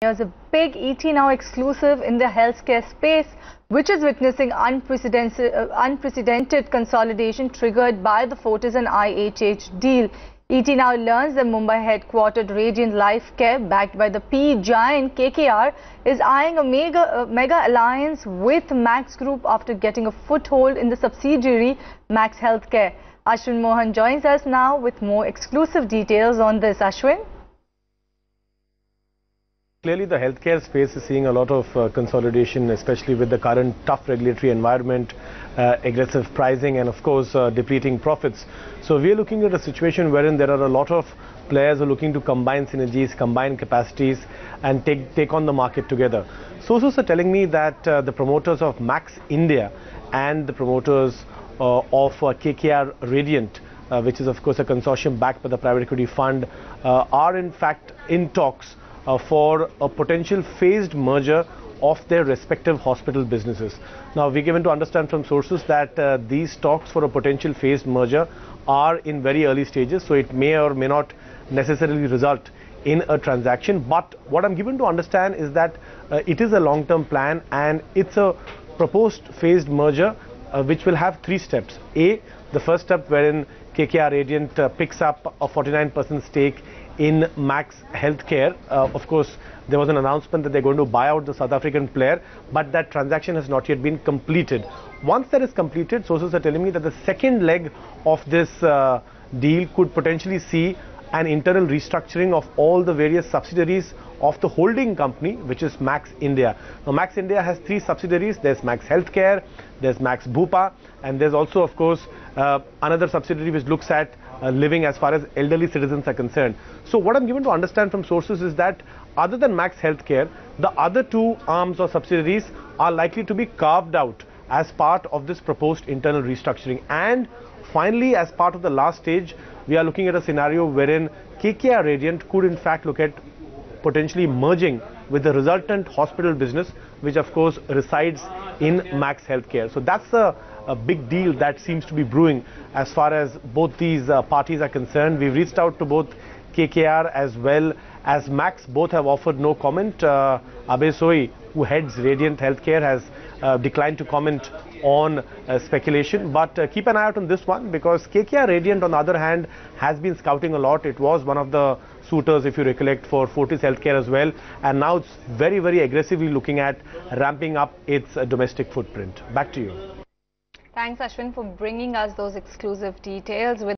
There's a big ET Now exclusive in the healthcare space, which is witnessing unprecedented consolidation triggered by the Fortis and IHH deal. ET Now learns that Mumbai headquartered Radiant Life Care, backed by the PE giant KKR, is eyeing a mega alliance with Max Group after getting a foothold in the subsidiary Max Healthcare. Ashwin Mohan joins us now with more exclusive details on this. Ashwin? Clearly, the healthcare space is seeing a lot of consolidation, especially with the current tough regulatory environment, aggressive pricing and of course depleting profits. So we are looking at a situation wherein there are a lot of players who are looking to combine synergies, combine capacities and take on the market together. Sources are telling me that the promoters of Max India and the promoters of KKR-RADIANT, which is of course a consortium backed by the private equity fund, are in fact in talks for a potential phased merger of their respective hospital businesses. Now, we're given to understand from sources that these talks for a potential phased merger are in very early stages, so it may or may not necessarily result in a transaction. But what I'm given to understand is that it is a long-term plan and it's a proposed phased merger which will have three steps. A, the first step wherein KKR-RADIANT picks up a 49% stake in Max Healthcare. Of course, there was an announcement that they're going to buy out the South African player, but that transaction has not yet been completed. Once that is completed, sources are telling me that the second leg of this deal could potentially see an internal restructuring of all the various subsidiaries of the holding company, which is Max India. Now, Max India has three subsidiaries. There's Max Healthcare, there's Max Bhupa, and there's also, of course, another subsidiary which looks at living as far as elderly citizens are concerned. So what I'm given to understand from sources is that other than Max Healthcare, the other two arms or subsidiaries are likely to be carved out as part of this proposed internal restructuring. And finally, as part of the last stage, we are looking at a scenario wherein KKR-RADIANT could in fact look at potentially merging with the resultant hospital business, which of course resides in Max Healthcare. So that's a big deal that seems to be brewing as far as both these parties are concerned. We've reached out to both KKR as well as Max. Both have offered no comment. Abe Soi, who heads Radiant Healthcare, has declined to comment on speculation. But keep an eye out on this one, because KKR-RADIANT, on the other hand, has been scouting a lot. It was one of the suitors, if you recollect, for Fortis Healthcare as well. And now it's very, very aggressively looking at ramping up its domestic footprint. Back to you. Thanks, Ashwin, for bringing us those exclusive details.